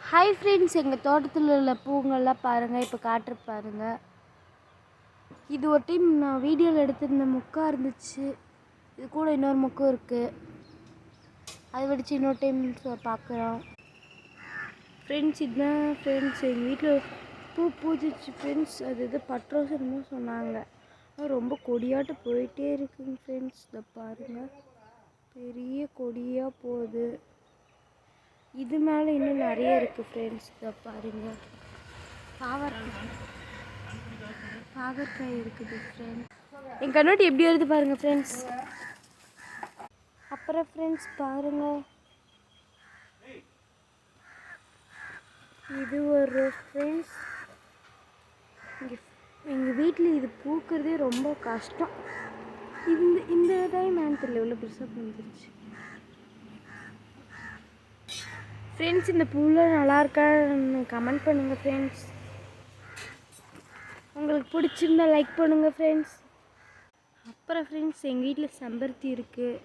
Hi friends, எங்கள் தோட்டத்தில் உள்ள பூங்கள்லாம் பாருங்கள். இப்போ காட்டுற பாருங்கள். இது ஒரு டைம் நான் வீடியோவில் எடுத்திருந்த முக்காக இருந்துச்சு. இது கூட இன்னொரு முக்கம் இருக்குது. அதை வெடித்து இன்னொரு டைம் பார்க்குறோம். ஃப்ரெண்ட்ஸ், இதுதான் ஃப்ரெண்ட்ஸ் எங்கள் வீட்டில் பூஜிச்சு ஃப்ரெண்ட்ஸ். அது இது பட்ரோசனமோ சொன்னாங்க. ரொம்ப கொடியாட்டு போயிட்டே இருக்குங்க ஃப்ரெண்ட்ஸ். இதை பாருங்கள், பெரிய கொடியாக போகுது. இது மேலே இன்னும் நிறைய இருக்குது ஃப்ரெண்ட்ஸ். இதை பாருங்கள், பாகற்காய் இருக்குது ஃப்ரெண்ட்ஸ். என் கண்ணாடி எப்படி வருது பாருங்கள் ஃப்ரெண்ட்ஸ். அப்புறம் ஃப்ரெண்ட்ஸ் பாருங்கள், இது ஒரு ரோஸ் ஃப்ரெண்ட்ஸ். எங்கள் வீட்டில் இது பூக்கிறதே ரொம்ப கஷ்டம். இந்த டைம் மேன்த்தில் எவ்வளோ பெருசாக வந்துருச்சு ஃப்ரெண்ட்ஸ். இந்த பூவில் நல்லா இருக்கான்னு கமெண்ட் பண்ணுங்கள் ஃப்ரெண்ட்ஸ். உங்களுக்கு பிடிச்சிருந்தா லைக் பண்ணுங்கள் ஃப்ரெண்ட்ஸ். அப்புறம் ஃப்ரெண்ட்ஸ், எங்கள் வீட்டில் செம்பருத்தி இருக்குது.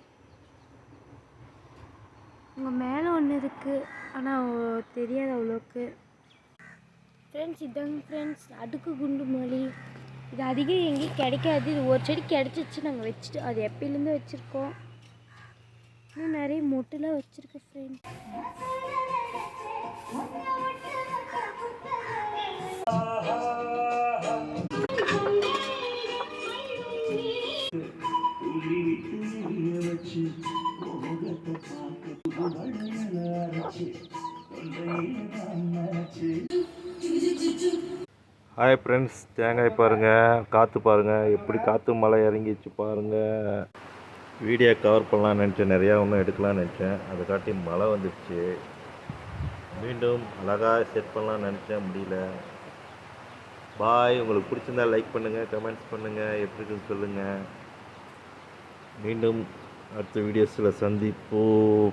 உங்கள் மேலே ஒன்று இருக்குது, ஆனால் தெரியாது அவ்வளோக்கு ஃப்ரெண்ட்ஸ். இதாங்க ஃப்ரெண்ட்ஸ் அடுக்கு குண்டு மல்லி. இது அதிகம் எங்கேயும் கிடைக்காது. இது ஒரு செடி கிடச்சிச்சு, நாங்கள் வச்சுட்டு அது எப்பயிலேருந்து வச்சுருக்கோம். இன்னும் நிறைய மொட்டுலாம் வச்சுருக்கேன் ஃப்ரெண்ட்ஸ். ஹாய் ஃப்ரெண்ட்ஸ், தேங்காய் பாருங்கள், காற்று பாருங்கள், எப்படி காற்று மழை இறங்கிச்சு பாருங்கள். வீடியோ கவர் பண்ணலான்னு நினச்சேன், நிறையா ஒன்றும் எடுக்கலான்னு நினச்சேன். அதை காட்டி மழை வந்துடுச்சு. மீண்டும் அழகாக செட் பண்ணலான்னு நினச்சேன், முடியல. பாய். உங்களுக்கு பிடிச்சிருந்தா லைக் பண்ணுங்கள், கமெண்ட்ஸ் பண்ணுங்கள், எப்படி இருக்குன்னு சொல்லுங்கள். மீண்டும் அடுத்த வீடியோஸில் சந்திப்போம்.